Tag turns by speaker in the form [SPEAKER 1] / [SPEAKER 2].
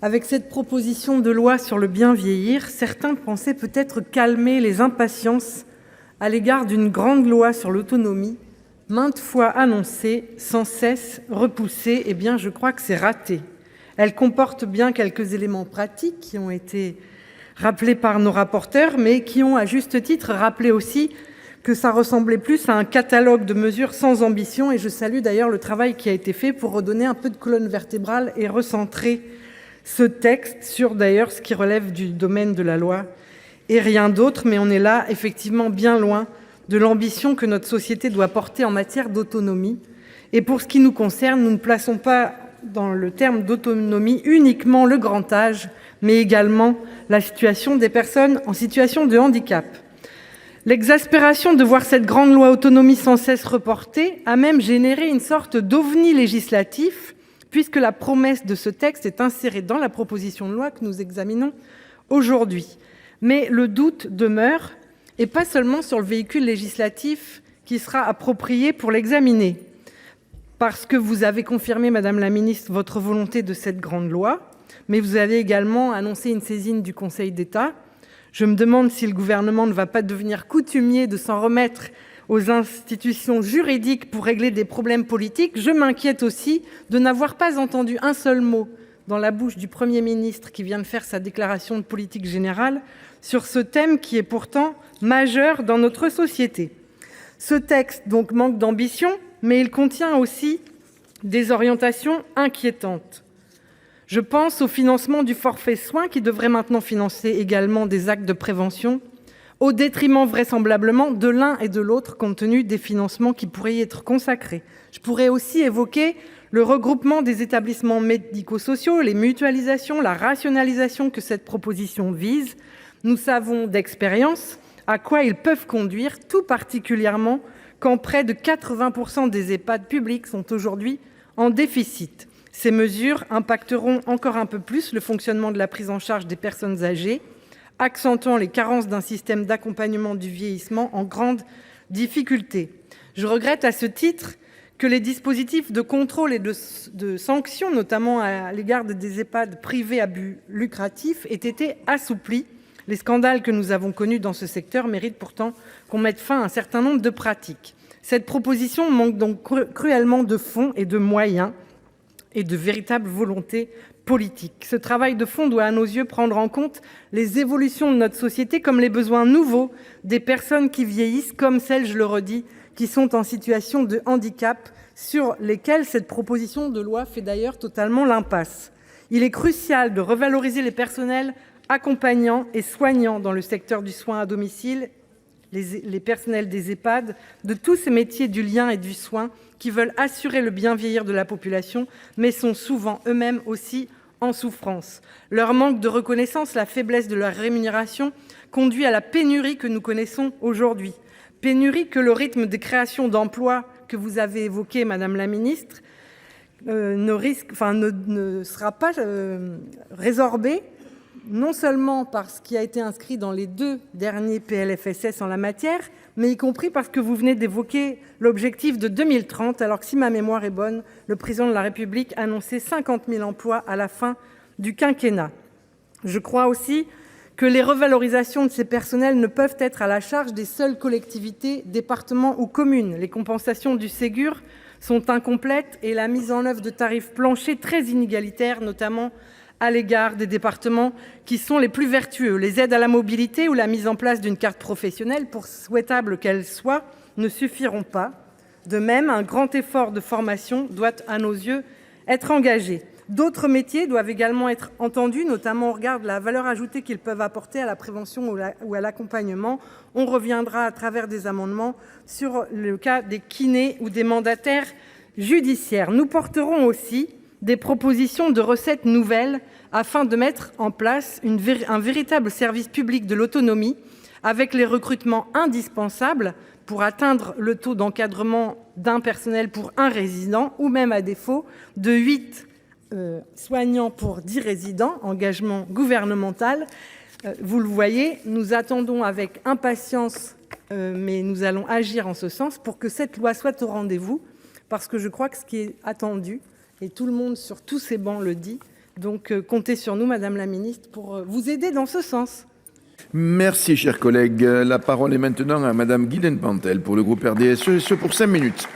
[SPEAKER 1] Avec cette proposition de loi sur le bien vieillir, certains pensaient peut-être calmer les impatiences à l'égard d'une grande loi sur l'autonomie, maintes fois annoncée, sans cesse repoussée. Eh bien, je crois que c'est raté. Elle comporte bien quelques éléments pratiques qui ont été rappelés par nos rapporteurs, mais qui ont à juste titre rappelé aussi que ça ressemblait plus à un catalogue de mesures sans ambition. Et je salue d'ailleurs le travail qui a été fait pour redonner un peu de colonne vertébrale et recentrer ce texte sur d'ailleurs ce qui relève du domaine de la loi et rien d'autre. Mais on est là effectivement bien loin de l'ambition que notre société doit porter en matière d'autonomie. Et pour ce qui nous concerne, nous ne plaçons pas dans le terme d'autonomie uniquement le grand âge, mais également la situation des personnes en situation de handicap. L'exaspération de voir cette grande loi autonomie sans cesse reportée a même généré une sorte d'ovni législatif, puisque la promesse de ce texte est insérée dans la proposition de loi que nous examinons aujourd'hui. Mais le doute demeure, et pas seulement sur le véhicule législatif qui sera approprié pour l'examiner. Parce que vous avez confirmé, Madame la Ministre, votre volonté de cette grande loi, mais vous avez également annoncé une saisine du Conseil d'État. Je me demande si le gouvernement ne va pas devenir coutumier de s'en remettre aux institutions juridiques pour régler des problèmes politiques. Je m'inquiète aussi de n'avoir pas entendu un seul mot dans la bouche du Premier ministre qui vient de faire sa déclaration de politique générale sur ce thème qui est pourtant majeur dans notre société. Ce texte donc manque d'ambition, mais il contient aussi des orientations inquiétantes. Je pense au financement du forfait soins qui devrait maintenant financer également des actes de prévention, au détriment vraisemblablement de l'un et de l'autre compte tenu des financements qui pourraient y être consacrés. Je pourrais aussi évoquer le regroupement des établissements médico-sociaux, les mutualisations, la rationalisation que cette proposition vise. Nous savons d'expérience à quoi ils peuvent conduire, tout particulièrement quand près de 80% des EHPAD publics sont aujourd'hui en déficit. Ces mesures impacteront encore un peu plus le fonctionnement de la prise en charge des personnes âgées, accentuant les carences d'un système d'accompagnement du vieillissement en grande difficulté. Je regrette à ce titre que les dispositifs de contrôle et de sanctions, notamment à l'égard des EHPAD privés à but lucratif, aient été assouplis. Les scandales que nous avons connus dans ce secteur méritent pourtant qu'on mette fin à un certain nombre de pratiques. Cette proposition manque donc cruellement de fond et de moyens et de véritable volonté politique. Ce travail de fond doit à nos yeux prendre en compte les évolutions de notre société comme les besoins nouveaux des personnes qui vieillissent, comme celles, je le redis, qui sont en situation de handicap, sur lesquelles cette proposition de loi fait d'ailleurs totalement l'impasse. Il est crucial de revaloriser les personnels accompagnants et soignants dans le secteur du soin à domicile, les personnels des EHPAD, de tous ces métiers du lien et du soin qui veulent assurer le bien vieillir de la population, mais sont souvent eux-mêmes aussi en souffrance. Leur manque de reconnaissance, la faiblesse de leur rémunération conduit à la pénurie que nous connaissons aujourd'hui. Pénurie que le rythme de création d'emplois que vous avez évoqué, Madame la Ministre, ne sera pas résorbé, non seulement par ce qui a été inscrit dans les 2 derniers PLFSS en la matière, mais y compris parce que vous venez d'évoquer l'objectif de 2030, alors que si ma mémoire est bonne, le président de la République annonçait 50 000 emplois à la fin du quinquennat. Je crois aussi que les revalorisations de ces personnels ne peuvent être à la charge des seules collectivités, départements ou communes. Les compensations du Ségur sont incomplètes et la mise en œuvre de tarifs planchers très inégalitaires, notamment à l'égard des départements qui sont les plus vertueux. Les aides à la mobilité ou la mise en place d'une carte professionnelle, pour souhaitable qu'elle soit, ne suffiront pas. De même, un grand effort de formation doit, à nos yeux, être engagé. D'autres métiers doivent également être entendus, notamment au regard de la valeur ajoutée qu'ils peuvent apporter à la prévention ou à l'accompagnement. On reviendra à travers des amendements sur le cas des kinés ou des mandataires judiciaires. Nous porterons aussi des propositions de recettes nouvelles afin de mettre en place un véritable service public de l'autonomie avec les recrutements indispensables pour atteindre le taux d'encadrement d'un personnel pour un résident ou même à défaut de 8 soignants pour 10 résidents, engagement gouvernemental. Vous le voyez, nous attendons avec impatience, mais nous allons agir en ce sens pour que cette loi soit au rendez-vous, parce que je crois que ce qui est attendu, et tout le monde sur tous ces bancs le dit, Donc comptez sur nous, Madame la Ministre, pour vous aider dans ce sens.
[SPEAKER 2] Merci, chers collègues. La parole est maintenant à Madame Guilaine Pantel pour le groupe RDSE, et ce pour 5 minutes.